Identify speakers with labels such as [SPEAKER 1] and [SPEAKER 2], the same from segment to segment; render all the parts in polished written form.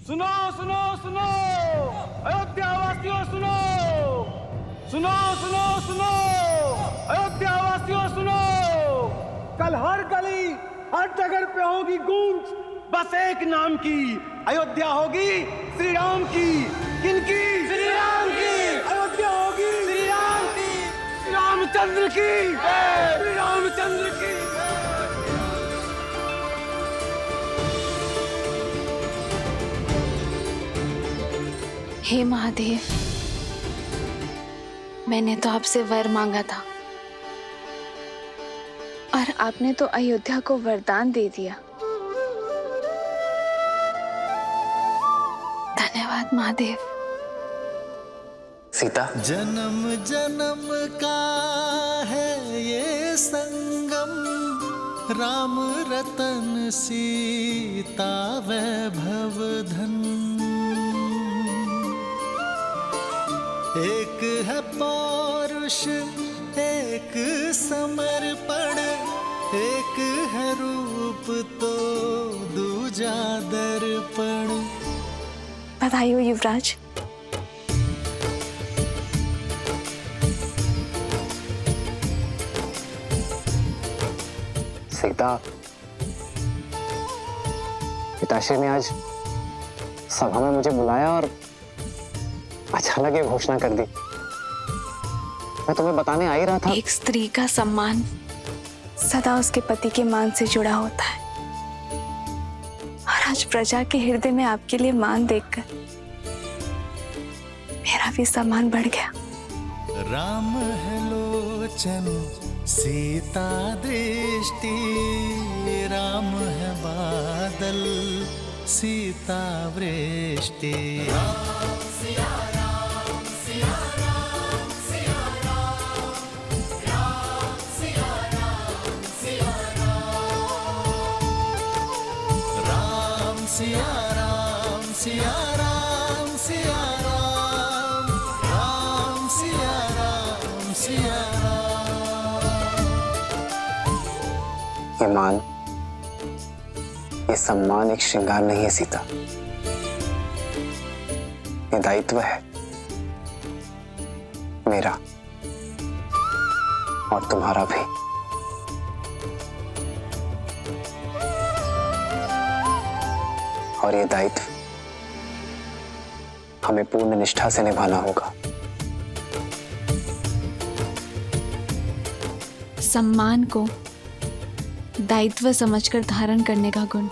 [SPEAKER 1] सुनो सुनो सुनो, अयोध्या वासियों सुनो, सुनो सुनो सुनो, अयोध्या वासियों सुनो। कल हर गली हर जगह पे होगी गूंज बस एक नाम की, अयोध्या होगी श्री राम की। किनकी? श्री राम की। अयोध्या होगी श्री राम की, श्री रामचंद्र की, श्री रामचंद्र की।
[SPEAKER 2] हे महादेव, मैंने तो आपसे वर मांगा था और आपने तो अयोध्या को वरदान दे दिया। धन्यवाद महादेव।
[SPEAKER 3] सीता,
[SPEAKER 4] जन्म जन्म का है ये संगम, राम रतन सीता वैभव धन। एक है पौरुष एक समर्पण, एक है रूप तो दूजा दर्पण।
[SPEAKER 2] बधाई हो युवराज।
[SPEAKER 3] सीता, पिताश्री ने आज सभा में मुझे बुलाया और अचानक ये घोषणा कर दी। मैं तुम्हें बताने आ ही रहा था।
[SPEAKER 2] एक स्त्री का सम्मान सदा उसके पति के मान से जुड़ा होता है और आज प्रजा के हृदय में आपके लिए मान देखकर मेरा भी सम्मान बढ़ गया।
[SPEAKER 4] राम है लोचन सीता दृष्टि, राम है बादल सीता वृष्टि। सिया राम सिया राम सिया राम, राम सिया राम सिया राम।
[SPEAKER 3] ये मान, ये सम्मान एक श्रृंगार नहीं है सीता, ये दायित्व है मेरा और तुम्हारा भी। और ये दायित्व हमें पूर्ण निष्ठा से निभाना होगा।
[SPEAKER 2] सम्मान को दायित्व समझकर धारण करने का गुण,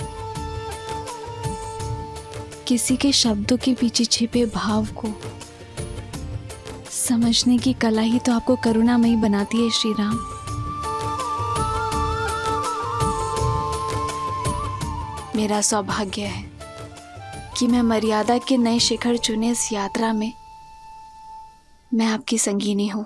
[SPEAKER 2] किसी के शब्दों के पीछे छिपे भाव को समझने की कला ही तो आपको करुणामयी बनाती है श्री राम। मेरा सौभाग्य है कि मैं मर्यादा के नए शिखर चुने इस यात्रा में मैं आपकी संगीनी हूं।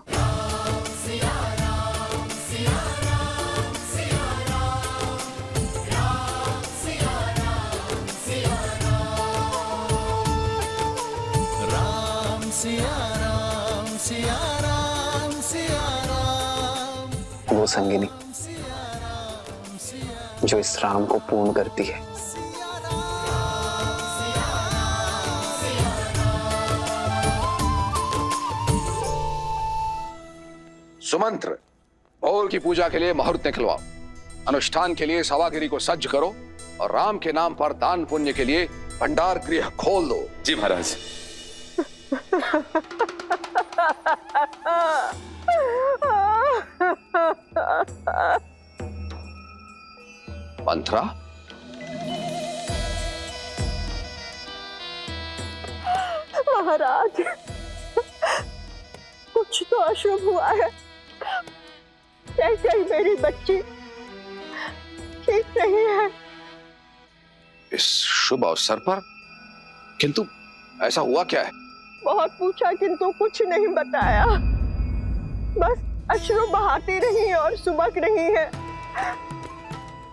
[SPEAKER 3] वो संगिनी जो इस राम को पूर्ण करती है।
[SPEAKER 5] सुमंत्र, भोर की पूजा के लिए मुहूर्त निकलवाओ, अनुष्ठान के लिए सभागिरी को सज्ज करो और राम के नाम पर दान पुण्य के लिए भंडार गृह खोल दो।
[SPEAKER 6] जी महाराज।
[SPEAKER 5] मंत्रा,
[SPEAKER 7] महाराज, कुछ तो अशुभ हुआ है। कैसे ही मेरी बच्ची ठीक नहीं है।
[SPEAKER 5] इस शुभ अवसर पर? किंतु ऐसा हुआ क्या है?
[SPEAKER 7] बहुत पूछा किंतु कुछ नहीं बताया। बस अश्रु बहाती रही और सुबक रही है।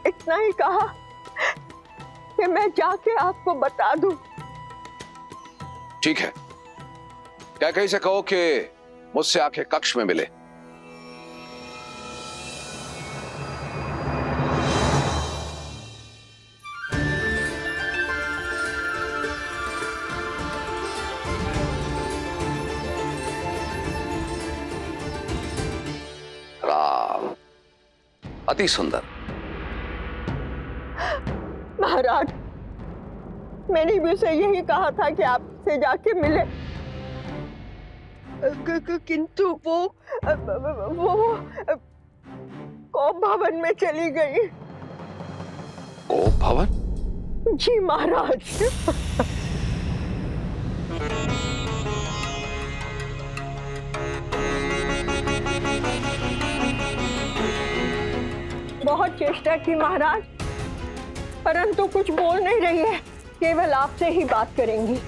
[SPEAKER 7] इतना ही कहा कि मैं जाके आपको बता दूं।
[SPEAKER 5] ठीक है, कैकेयी से कहो कि मुझसे आके कक्ष में मिले। अति सुंदर।
[SPEAKER 7] महाराज, मैंने भी उसे यही कहा था कि आपसे जाके मिले, किंतु वो कोप भवन में चली गई।
[SPEAKER 5] कोप भवन?
[SPEAKER 7] जी महाराज। बहुत चेष्टा की महाराज, परंतु कुछ बोल नहीं रही है, केवल आपसे ही बात करेंगी।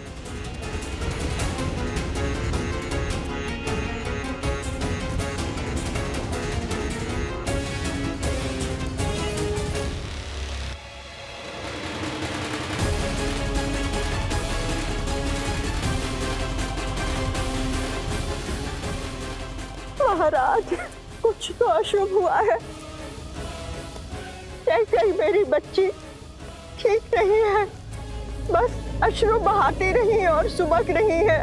[SPEAKER 7] महाराज, कुछ तो अशुभ हुआ है। कैकई मेरी बच्ची ठीक नहीं है, बस अश्रु बहाती रही और सुबक रही है।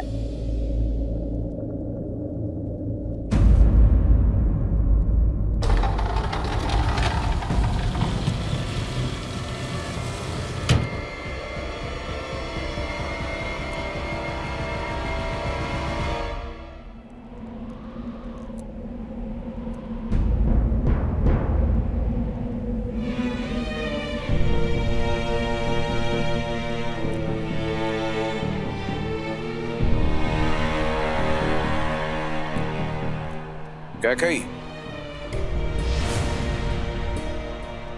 [SPEAKER 5] कैकई,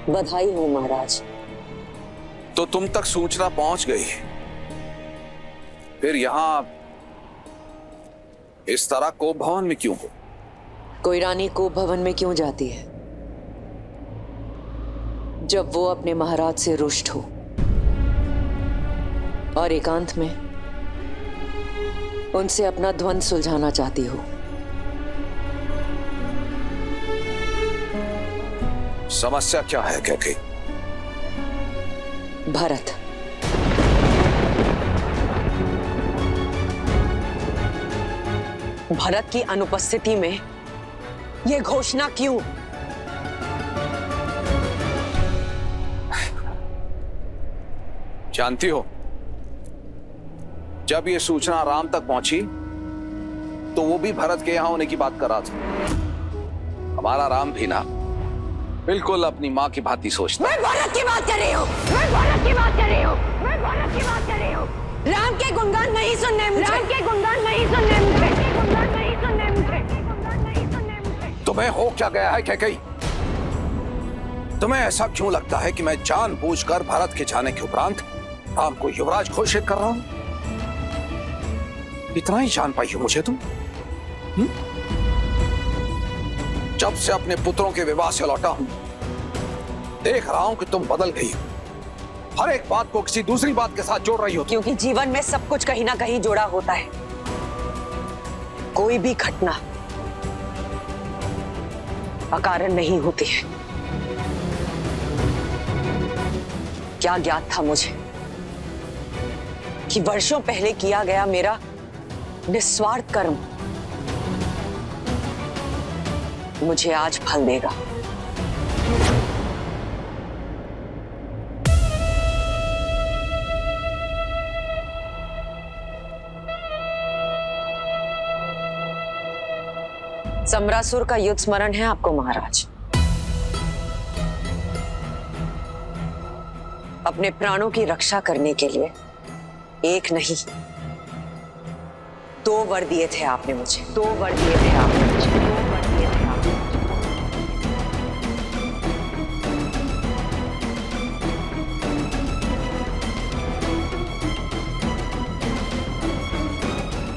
[SPEAKER 6] बधाई हो महाराज।
[SPEAKER 5] तो तुम तक सूचना पहुंच गई, फिर यहां इस तरह कोप भवन में क्यों हो?
[SPEAKER 6] कोई रानी कोप भवन में क्यों जाती है जब वो अपने महाराज से रुष्ट हो और एकांत में उनसे अपना द्वंद्व सुलझाना चाहती हो?
[SPEAKER 5] समस्या क्या है कैकई?
[SPEAKER 6] भरत। भरत की अनुपस्थिति में यह घोषणा क्यों?
[SPEAKER 5] जानती हो, जब ये सूचना राम तक पहुंची तो वो भी भरत के यहां होने की बात कर रहा था। हमारा राम भी ना बिल्कुल अपनी माँ की भांति सोचता।
[SPEAKER 6] मैं भरत की बात कर रही हूँ, मैं भरत की बात कर रही हूँ, मैं भरत की बात कर रही हूँ। राम के गुणगान नहीं सुनने मुझे, राम के गुणगान नहीं सुनने मुझे, गुणगान नहीं सुनने मुझे, गुणगान नहीं सुनने मुझे।
[SPEAKER 5] तुम्हें हो क्या गया है कैकई? तुम्हें ऐसा क्यों लगता है कि मैं जानबूझकर भरत के जाने के उपरांत राम को युवराज घोषित कर रहा हूं? इतना ही जान पाई हो मुझे तुम? जब से अपने पुत्रों के विवाह से लौटा हूं, देख रहा हूं कि तुम बदल गई हो। हर एक बात को किसी दूसरी बात के साथ जोड़ रही हो।
[SPEAKER 6] क्योंकि जीवन में सब कुछ कहीं ना कहीं जुड़ा होता है। कोई भी घटना अकारण नहीं होती है। क्या ज्ञात था मुझे कि वर्षों पहले किया गया मेरा निस्वार्थ कर्म मुझे आज फल देगा। सम्रासुर का युद्ध स्मरण है आपको महाराज? अपने प्राणों की रक्षा करने के लिए एक नहीं 2 वर दिए थे आपने मुझे, 2 वर दिए थे आपने मुझे, 2 वर दिए थे आपने मुझे।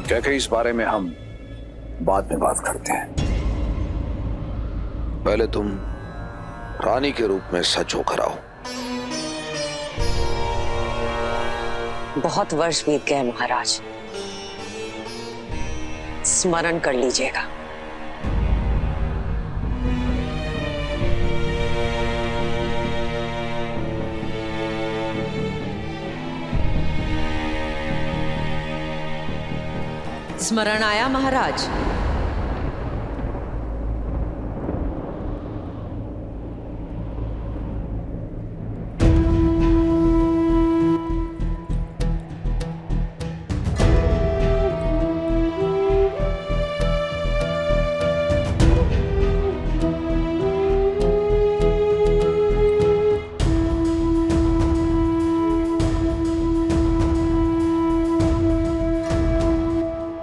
[SPEAKER 5] क्या कहीं इस बारे में हम बाद में बात करते हैं। पहले तुम रानी के रूप में सच होकर आओ।
[SPEAKER 6] बहुत वर्ष बीत गए महाराज, स्मरण कर लीजिएगा। स्मरण आया महाराज?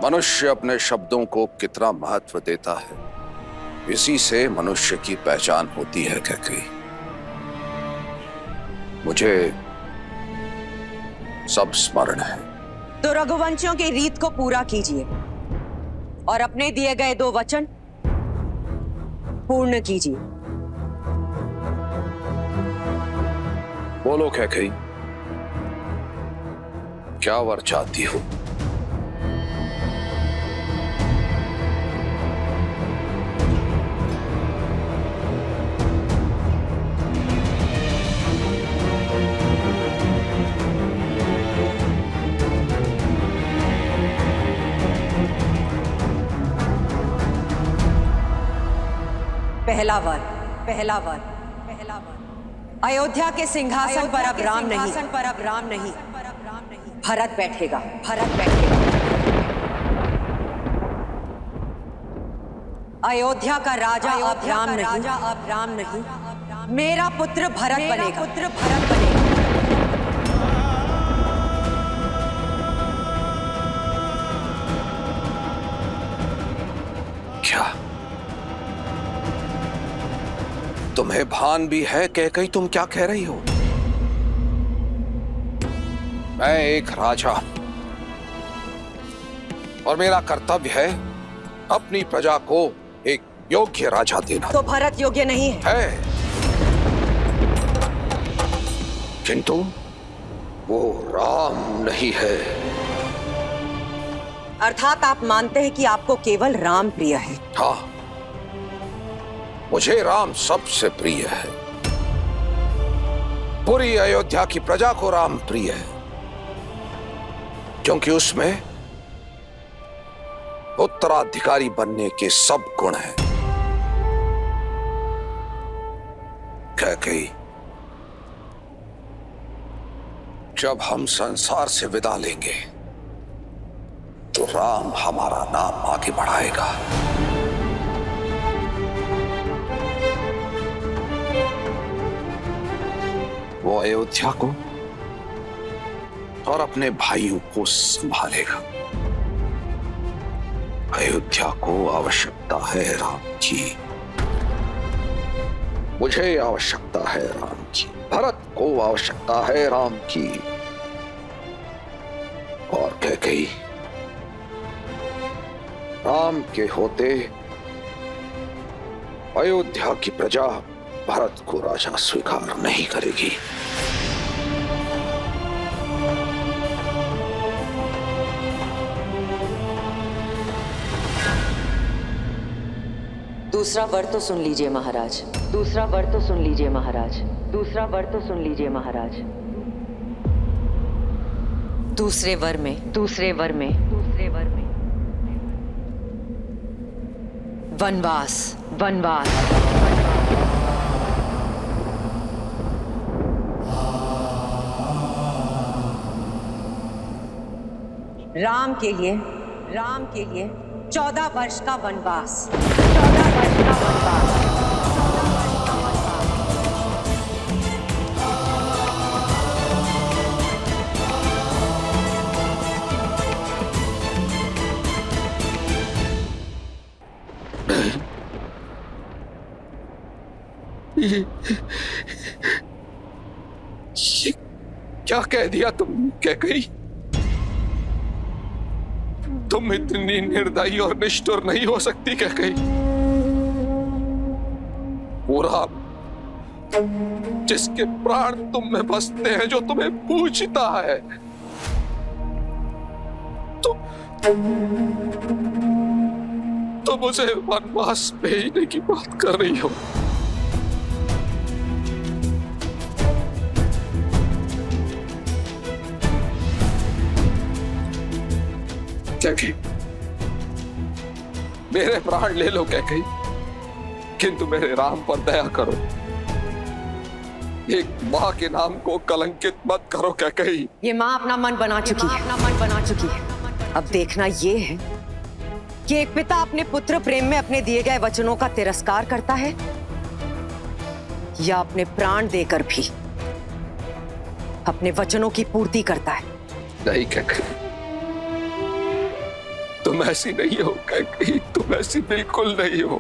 [SPEAKER 5] मनुष्य अपने शब्दों को कितना महत्व देता है, इसी से मनुष्य की पहचान होती है कैकेयी। मुझे सब स्मरण है।
[SPEAKER 6] तो रघुवंशियों की रीत को पूरा कीजिए और अपने दिए गए 2 वचन पूर्ण कीजिए।
[SPEAKER 5] बोलो कैकेयी, क्या वर चाहती हो?
[SPEAKER 6] पहला वर, पहला वर, पहला वर। अयोध्या के सिंहासन पर अब राम नहीं, भरत बैठेगा, भरत बैठेगा। अयोध्या का राजा अब राम नहीं, मेरा पुत्र भरत बनेगा, पुत्र भरत बनेगा।
[SPEAKER 5] क्या तुम्हें भान भी है कैकेयी तुम क्या कह रही हो? मैं एक राजा और मेरा कर्तव्य है अपनी प्रजा को एक योग्य राजा देना।
[SPEAKER 6] तो भरत योग्य नहीं है?
[SPEAKER 5] किंतु वो राम नहीं है।
[SPEAKER 6] अर्थात आप मानते हैं कि आपको केवल राम प्रिय है?
[SPEAKER 5] हाँ, मुझे राम सबसे प्रिय है। पूरी अयोध्या की प्रजा को राम प्रिय है, क्योंकि उसमें उत्तराधिकारी बनने के सब गुण हैं। कैकेयी, जब हम संसार से विदा लेंगे तो राम हमारा नाम आगे बढ़ाएगा। वो अयोध्या को और अपने भाइयों को संभालेगा। अयोध्या को आवश्यकता है राम की, मुझे आवश्यकता है राम की, भरत को आवश्यकता है राम की। और कैकेयी, राम के होते अयोध्या की प्रजा भरत को राजा स्वीकार नहीं करेगी।
[SPEAKER 6] दूसरा वर तो सुन लीजिए महाराज, दूसरा वर तो सुन लीजिए महाराज, दूसरा वर तो सुन लीजिए महाराज। दूसरे वर में वनवास, वनवास। राम के लिए 14 वर्ष का वनवास, 14 वर्ष का वनवास।
[SPEAKER 5] ये क्या कह दिया तुम कैकेयी? तुम इतनी निर्दयी और निष्ठुर नहीं हो सकती कैकेयी। वो राम जिसके प्राण तुम में बसते हैं, जो तुम्हें पूछता है, तो मुझे वनवास भेजने की बात कर रही हो। कैकेयी, मेरे प्राण ले लो कैकेयी, किंतु मेरे राम पर दया करो। एक माँ के नाम को कलंकित मत करो कैकेयी।
[SPEAKER 6] ये माँ अपना मन बना चुकी है। अब देखना ये है कि एक पिता अपने पुत्र प्रेम में अपने दिए गए वचनों का तिरस्कार करता है या अपने प्राण देकर भी अपने वचनों की पूर्ति करता है।
[SPEAKER 5] नहीं कैकेयी, तुम ऐसी नहीं हो कैकेयी, तुम ऐसी बिल्कुल नहीं हो।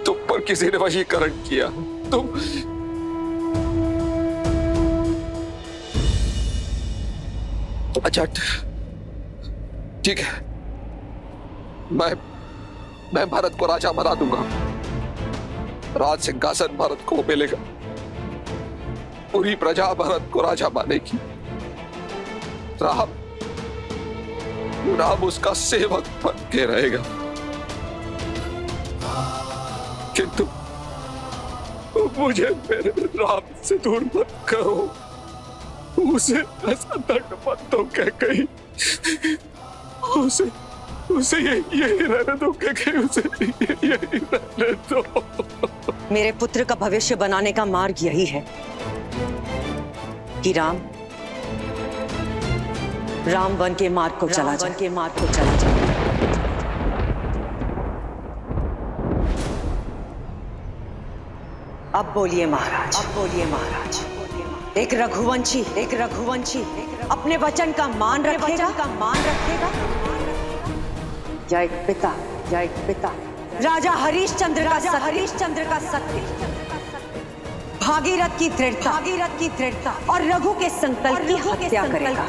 [SPEAKER 5] तुम पर किसी ने वशीकरण किया। तुम अच्छा ठीक है, मैं भरत को राजा बना दूंगा। राज सिंहासन भरत को मिलेगा। पूरी प्रजा भरत को राजा मानेगी। राम उसका सेवक बन के रहेगा। किंतु मुझे मेरे राम से दूर मत करो। उसे ऐसा दंड मत दो कैकेयी। उसे यही रहने दो कैकेयी, उसे यही रहने दो।
[SPEAKER 6] मेरे पुत्र का भविष्य बनाने का मार्ग यही है कि राम वन के मार्ग को चला जाए। अब बोलिए महाराज, एक रघुवंशी अपने वचन का मान रखेगा या एक पिता राजा हरिश्चंद्र का सत्य, भागीरथ की दृढ़ता और रघु के संकल्प की हत्या करेगा।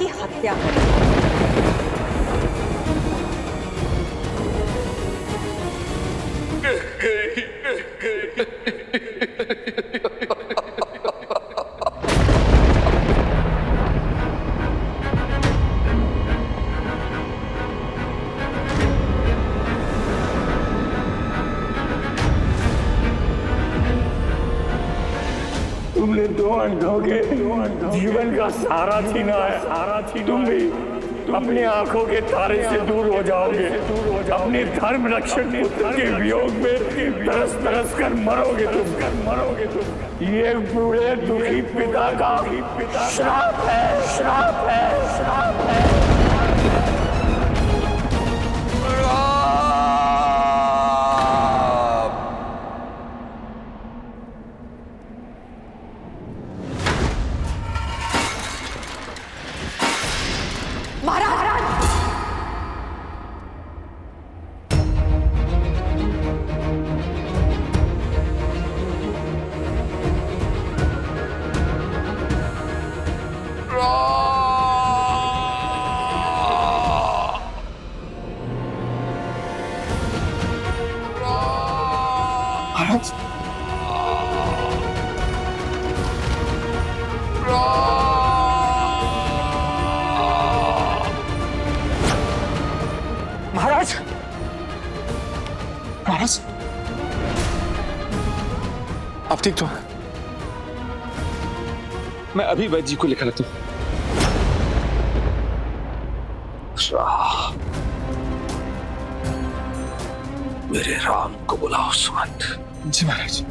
[SPEAKER 1] तुमने दो अंधों के जीवन का सहारा छीना है। तुम भी अपनी आंखों के तारे से दूर हो जाओगे। अपने धर्म रक्षक पुत्र के वियोग में तरस कर मरोगे तुम। ये बूढ़े दुखी पिता का श्राप है। महाराज
[SPEAKER 5] आप ठीक तो? मैं अभी वैद्य जी को लिखा लेता हूं। मेरे राम को बुलाओ सुमंत। जी महाराज।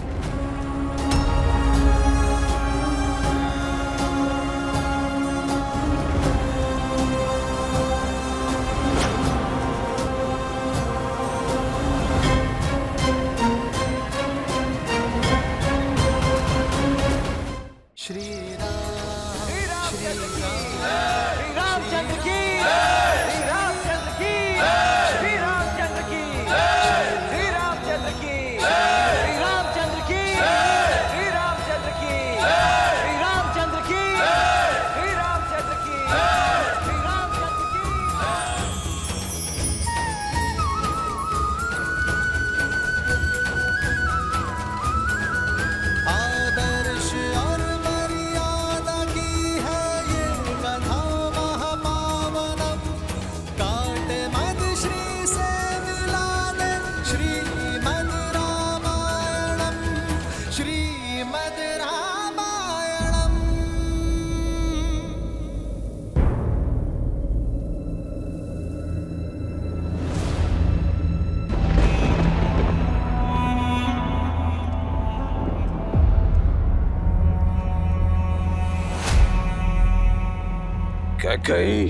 [SPEAKER 5] कैकेयी,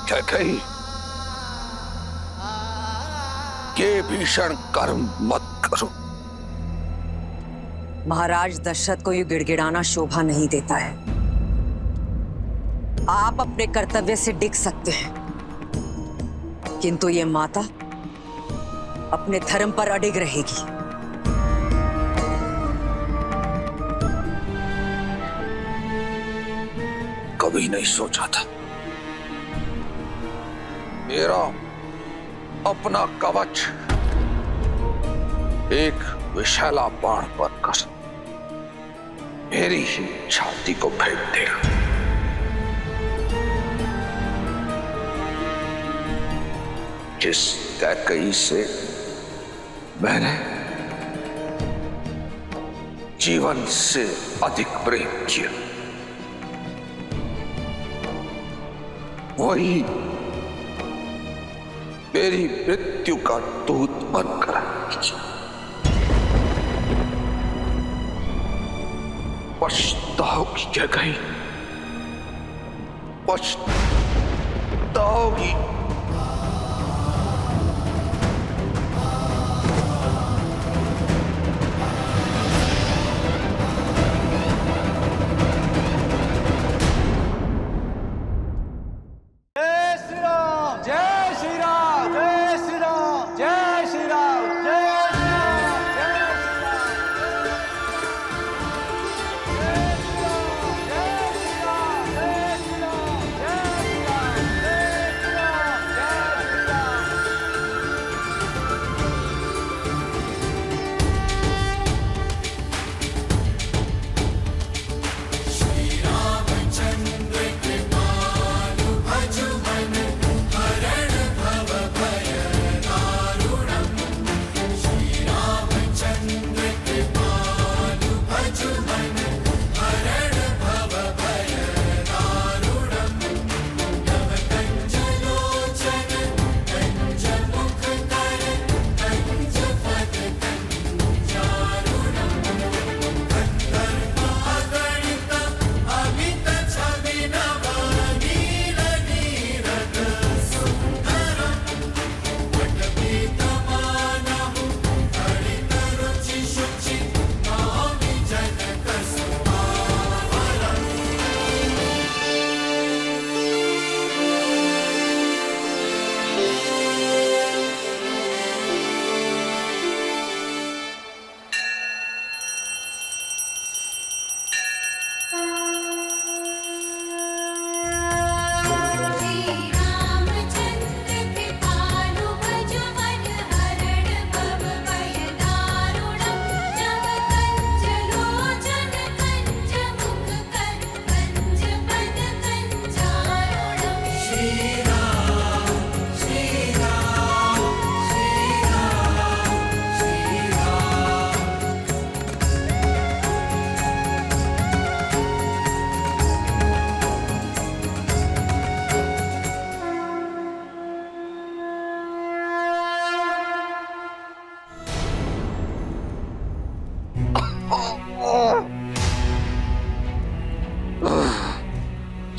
[SPEAKER 5] कैकेयी, ये भीषण कर्म मत करो।
[SPEAKER 6] महाराज दशरथ को ये गिड़गिड़ाना शोभा नहीं देता है। आप अपने कर्तव्य से डिग सकते हैं, किंतु ये माता अपने धर्म पर अडिग रहेगी।
[SPEAKER 5] कभी नहीं सोचा था मेरा अपना कवच एक विशाला बाण बनकर मेरी ही छाती को फेंक देगा। जिस कैकई से मैंने जीवन से अधिक प्रेम किया, वही मेरी मृत्यु का दूत बनकर आएगी। पछताओगी क्या गई, पछताओगी।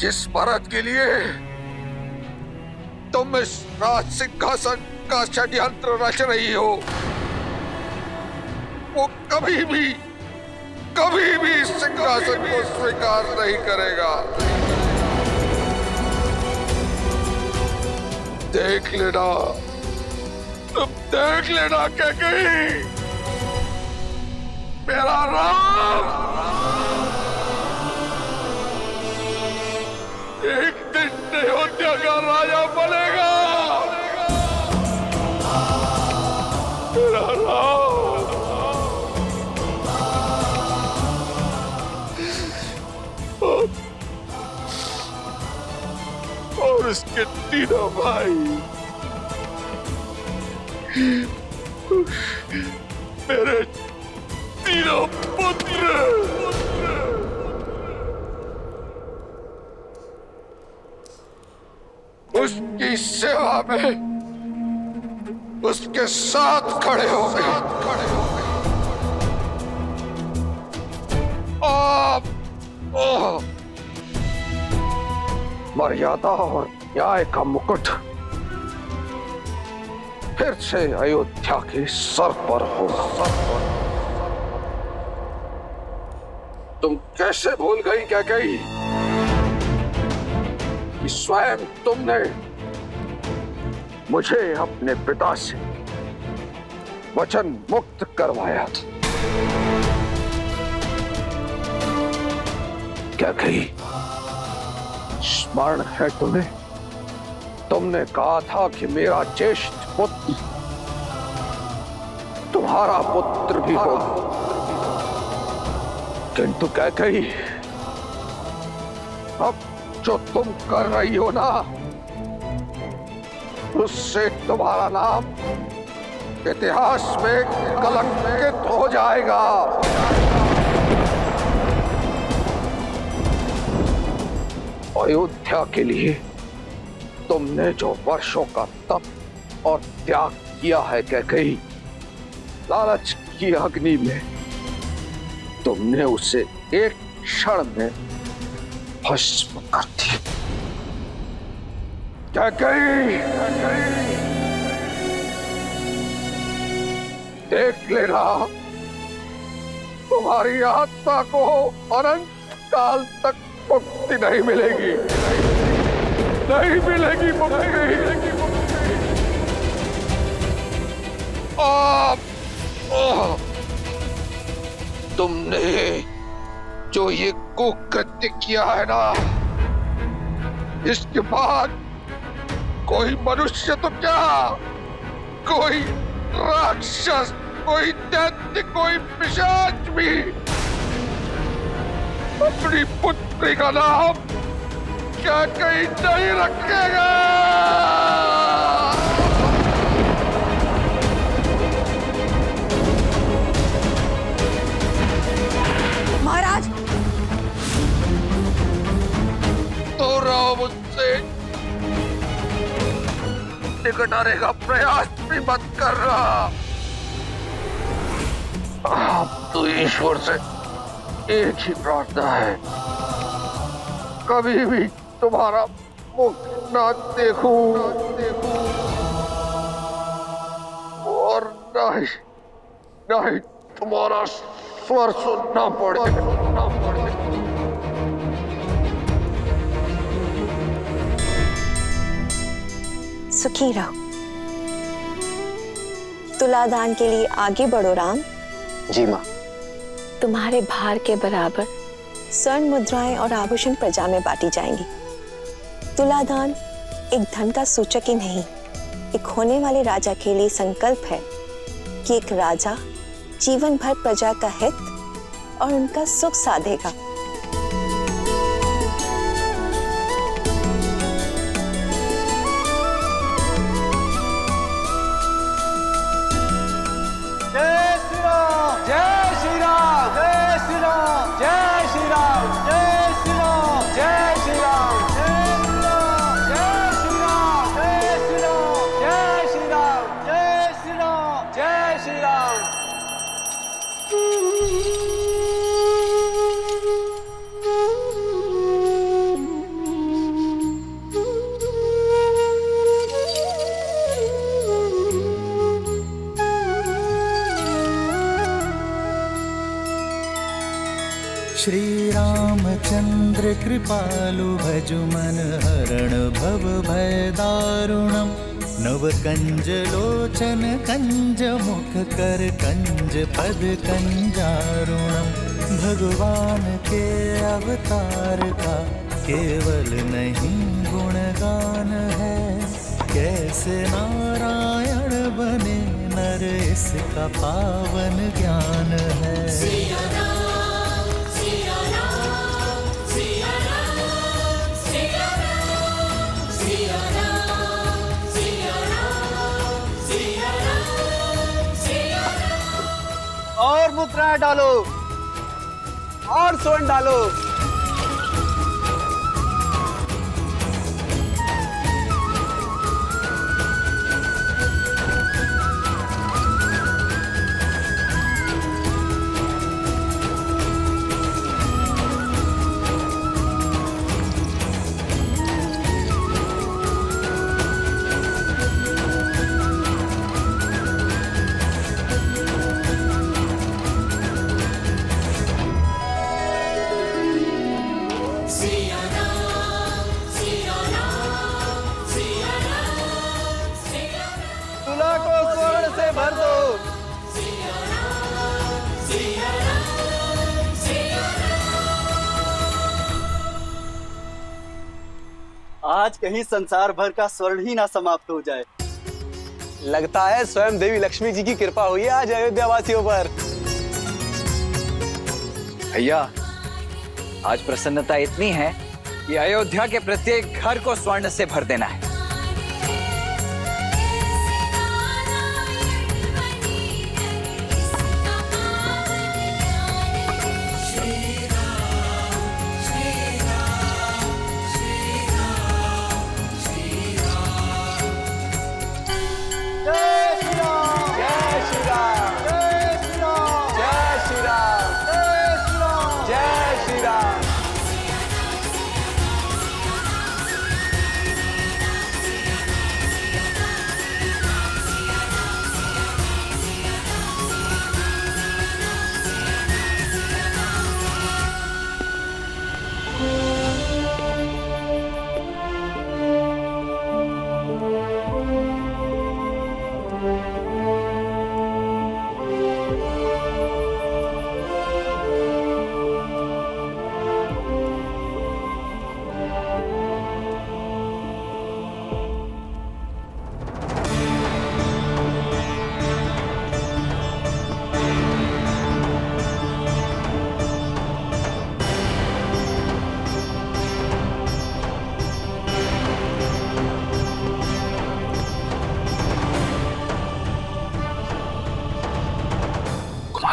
[SPEAKER 5] जिस भरत के लिए तुम इस राज सिंहासन का षड्यंत्र रच रही हो, वो कभी भी इस सिंहासन को स्वीकार नहीं करेगा। देख लेना, तुम देख लेना क्या कहीं मेरा राम एक दिन अयोध्या का राजा बनेगा। मेरा राम और इसके तीनों भाई मेरे तीनों पुत्र उसकी सेवा में उसके साथ खड़े हो गए। मर्यादा और न्याय का मुकुट फिर से अयोध्या के सर पर होगा। कैसे भूल गई क्या गई कि स्वयं तुमने मुझे अपने पिता से वचन मुक्त करवाया था। क्या कही स्मरण है तुम्हें? तुमने कहा था कि मेरा ज्येष्ठ पुत्र तुम्हारा पुत्र भी होगा, किंतु क्या कही अब जो तुम कर रही हो ना, उससे तुम्हारा नाम इतिहास में कलंकित हो जाएगा। अयोध्या के लिए तुमने जो वर्षों का तप और त्याग किया है कैकेयी, लालच की अग्नि में तुमने उसे एक क्षण में भस्म कर दिया। कैकेयी, देख लेना, तुम्हारी आत्मा को अनंत काल तक मुक्ति नहीं मिलेगी, नहीं मिलेगी मुक्ति। तुमने जो ये कुकृत्य किया है ना, इसके बाद कोई मनुष्य तो क्या, कोई राक्षस, कोई दैत्य, कोई पिशाच भी अपनी पुत्री का नाम क्या कहीं नहीं रखेगा।
[SPEAKER 6] महाराज,
[SPEAKER 5] तो राम मुझसे निकट आने का प्रयास भी मत कर रहा। अब तो ईश्वर से एक ही प्रार्थना है, कभी भी तुम्हारा मुख ना देखूं और ना ही तुम्हारा स्वर सुनना पड़े।
[SPEAKER 8] सुखी रहो। तुलादान के लिए आगे बढ़ो राम।
[SPEAKER 3] जी माँ।
[SPEAKER 8] तुम्हारे भार के बराबर स्वर्ण मुद्राएं और आभूषण प्रजा में बांटी जाएंगी। तुलादान एक धन का सूचक ही नहीं, एक होने वाले राजा के लिए संकल्प है कि एक राजा जीवन भर प्रजा का हित और उनका सुख साधेगा।
[SPEAKER 4] श्री रामचंद्र कृपालु भजु मन हरण भव भय दारुणम। नव कंज लोचन कंज मुख कर कंज पद कंजारुणम। भगवान के अवतार का केवल नहीं गुणगान है, कैसे नारायण बने नर इसका पावन ज्ञान है।
[SPEAKER 1] और मुद्रा डालो और स्वर्ण डालो।
[SPEAKER 9] आज कहीं संसार भर का स्वर्ण ही ना समाप्त हो जाए।
[SPEAKER 10] लगता है स्वयं देवी लक्ष्मी जी की कृपा हुई है आज अयोध्या वासियों पर।
[SPEAKER 5] भैया, आज प्रसन्नता इतनी है कि अयोध्या के प्रत्येक घर को स्वर्ण से भर देना है।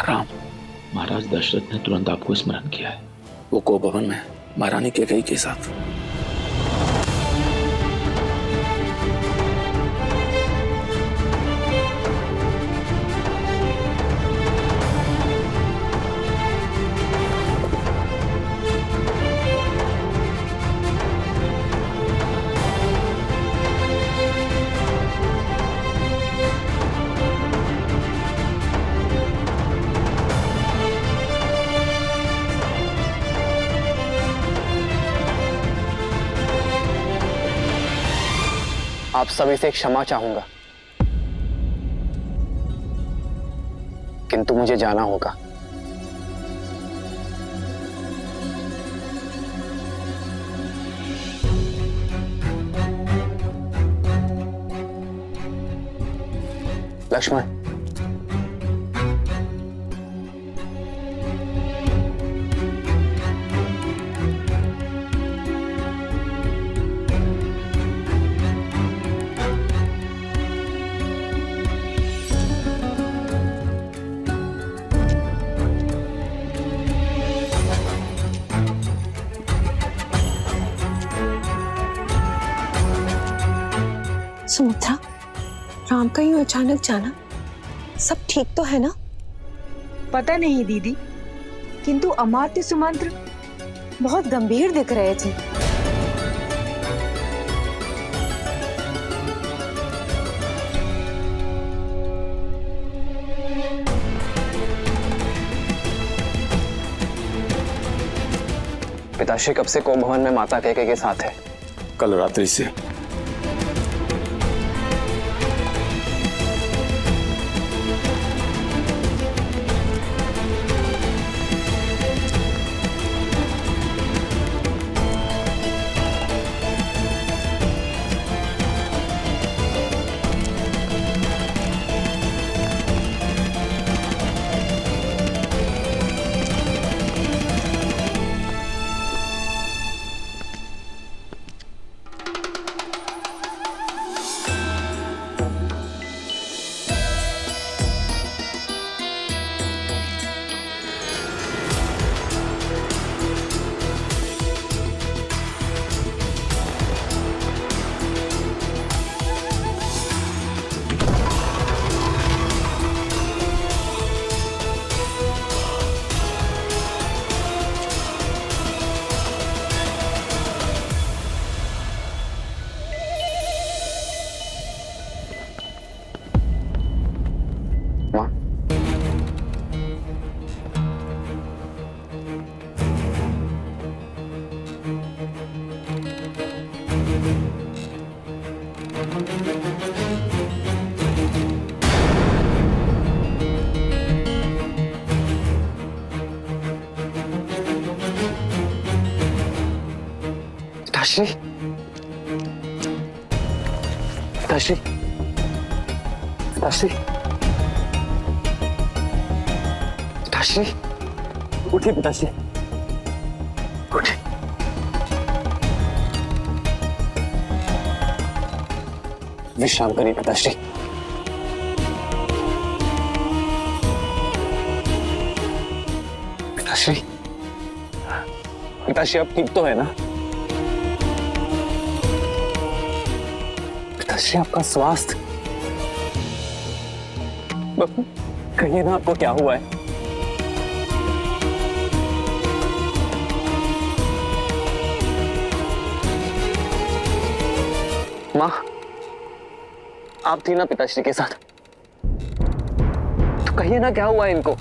[SPEAKER 11] राम, महाराज दशरथ ने तुरंत आपको स्मरण किया है। वो गोभवन में महारानी कैकेयी के साथ।
[SPEAKER 3] आप सभी से क्षमा चाहूंगा, किंतु मुझे जाना होगा। लक्ष्मण,
[SPEAKER 8] सुमित्रा, राम का यूं अचानक जाना, सब ठीक तो है ना?
[SPEAKER 6] पता नहीं दीदी, किंतु अमात्य सुमंत्र बहुत गंभीर दिख रहे थे।
[SPEAKER 3] पिताश्री कब से गोभवन में माता कैकेयी के साथ है?
[SPEAKER 11] कल रात्रि से।
[SPEAKER 3] पिताश्री, पिताश्री, पिताश्री, पिताश्री, उठिए पिताश्री, उठिए। विश्राम करिए पिताश्री। पिताश्री, पिताश्री आप ठीक तो है ना? पिताश्री आपका स्वास्थ्य, कहिए ना आपको क्या हुआ है? माँ, आप थी ना पिताश्री के साथ, तो कहिए ना क्या हुआ है इनको?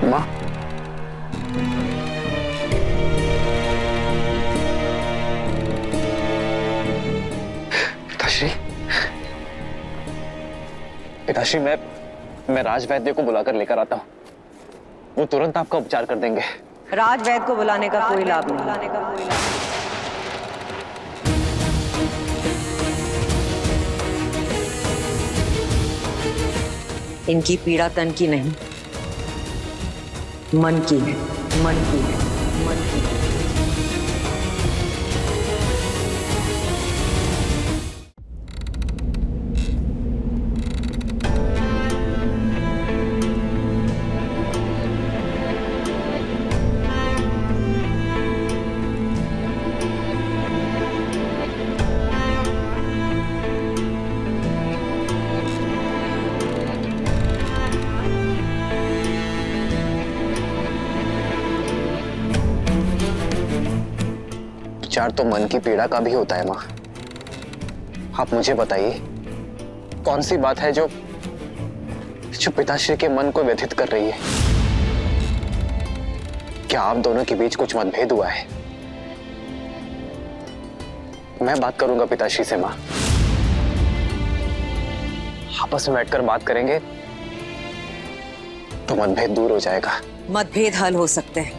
[SPEAKER 3] माँ, पिताश्री, पिताश्री मैं राज वैद्य को बुलाकर लेकर आता हूँ। वो तुरंत आपका उपचार कर देंगे।
[SPEAKER 6] राज वैद्य को बुलाने का कोई लाभ नहीं। इनकी पीड़ा तन की नहीं, मन की है, मन की है, मन की है।
[SPEAKER 3] उपचार तो मन की पीड़ा का भी होता है माँ। आप मुझे बताइए, कौन सी बात है जो पिताश्री के मन को व्यथित कर रही है? क्या आप दोनों के बीच कुछ मतभेद हुआ है? मैं बात करूंगा पिताश्री से माँ। आपस में बैठकर बात करेंगे तो मतभेद दूर हो जाएगा।
[SPEAKER 6] मतभेद हल हो सकते हैं,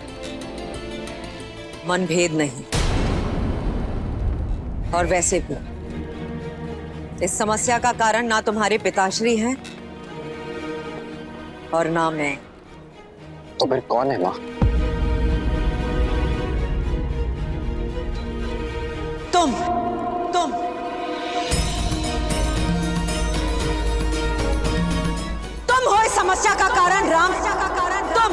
[SPEAKER 6] मनभेद नहीं। और वैसे भी इस समस्या का कारण ना तुम्हारे पिताश्री हैं और ना मैं।
[SPEAKER 3] तो फिर कौन है माँ?
[SPEAKER 6] तुम हो इस समस्या का कारण राम, तुम।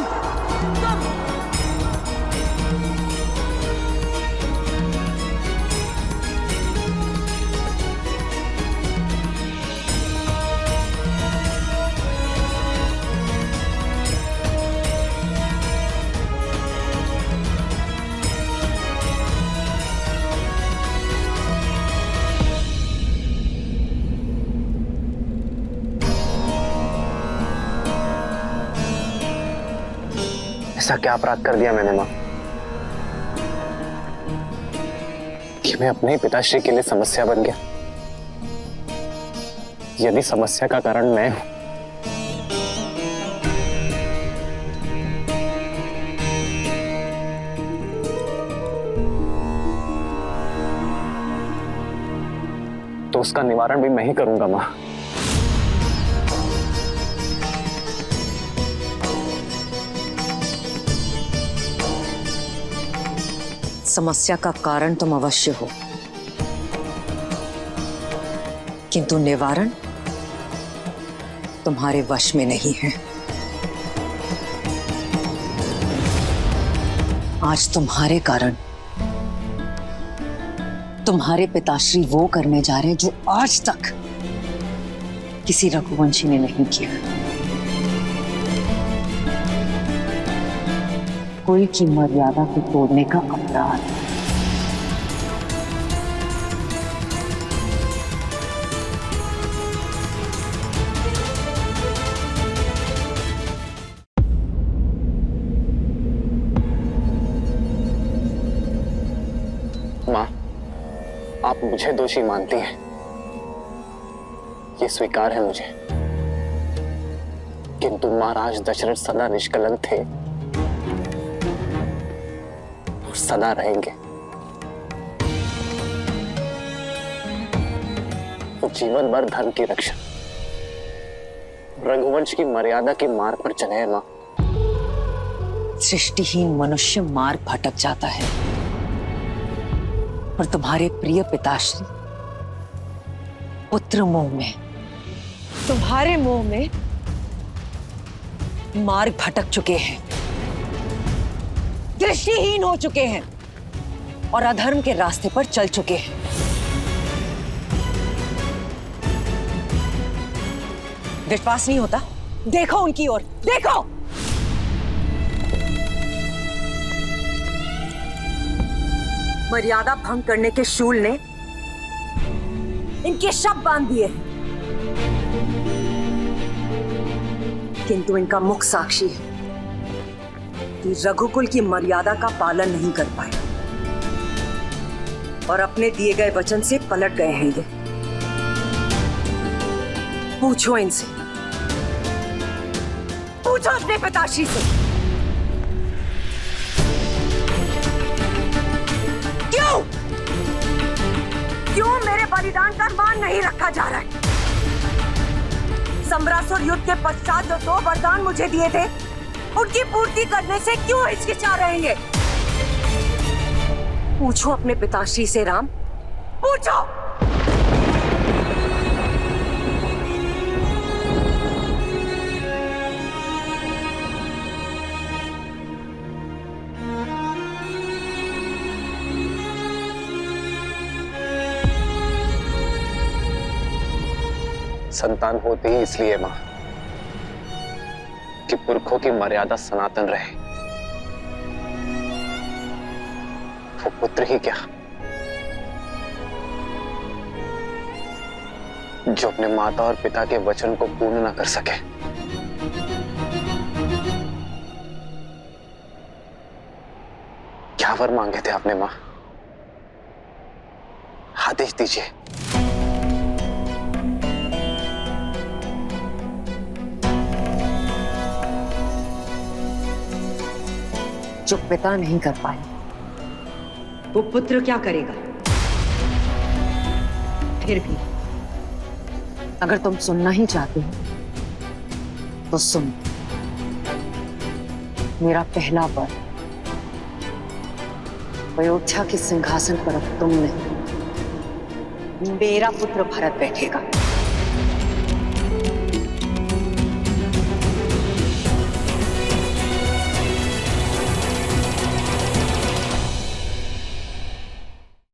[SPEAKER 3] ऐसा क्या अपराध कर दिया मैंने माँ कि मैं अपने ही पिताश्री के लिए समस्या बन गया? यदि समस्या का कारण मैं हूं, तो उसका निवारण भी मैं ही करूंगा माँ।
[SPEAKER 6] समस्या का कारण तुम अवश्य हो, किंतु निवारण तुम्हारे वश में नहीं है। आज तुम्हारे कारण तुम्हारे पिताश्री वो करने जा रहे हैं जो आज तक किसी रघुवंशी ने नहीं किया। कोई की मर्यादा को तोड़ने का अपराध।
[SPEAKER 3] माँ, आप मुझे दोषी मानती हैं, ये स्वीकार है मुझे। किंतु महाराज दशरथ सदा निष्कलंक थे और सदा रहेंगे। वो जीवन भर धर्म की रक्षा, रघुवंश की मर्यादा के मार्ग पर चले हैं मां।
[SPEAKER 6] सृष्टिहीन मनुष्य मार्ग भटक जाता है और तुम्हारे प्रिय पिताश्री पुत्र मोह में, तुम्हारे मोह में मार्ग भटक चुके हैं, दृष्टिहीन हो चुके हैं और अधर्म के रास्ते पर चल चुके हैं। विश्वास नहीं होता? देखो उनकी ओर, देखो। मर्यादा भंग करने के शूल ने इनके शव बांध दिए, किंतु इनका मुख साक्षी है कि रघुकुल की मर्यादा का पालन नहीं कर पाए और अपने दिए गए वचन से पलट गए हैं ये। पूछो इनसे, पूछो अपने पिताश्री से, क्यों मेरे बलिदान का मान नहीं रखा जा रहा है? सम्रासुर युद्ध के पश्चात जो 2 वरदान मुझे दिए थे, उनकी पूर्ति करने से क्यों हिचकिचा रहे हैं? पूछो अपने पिताश्री से राम, पूछो।
[SPEAKER 3] संतान होती ही इसलिए मां कि पुरखों की मर्यादा सनातन रहे। वो पुत्र ही क्या जो अपने माता और पिता के वचन को पूर्ण ना कर सके। क्या वर मांगे थे आपने मां? आदेश दीजिए।
[SPEAKER 6] जो पिता नहीं कर पाए वो पुत्र क्या करेगा? फिर भी अगर तुम सुनना ही चाहते हो तो सुन। मेरा पहला वर, अयोध्या के सिंहासन पर अब तुम नहीं, मेरा पुत्र भरत बैठेगा।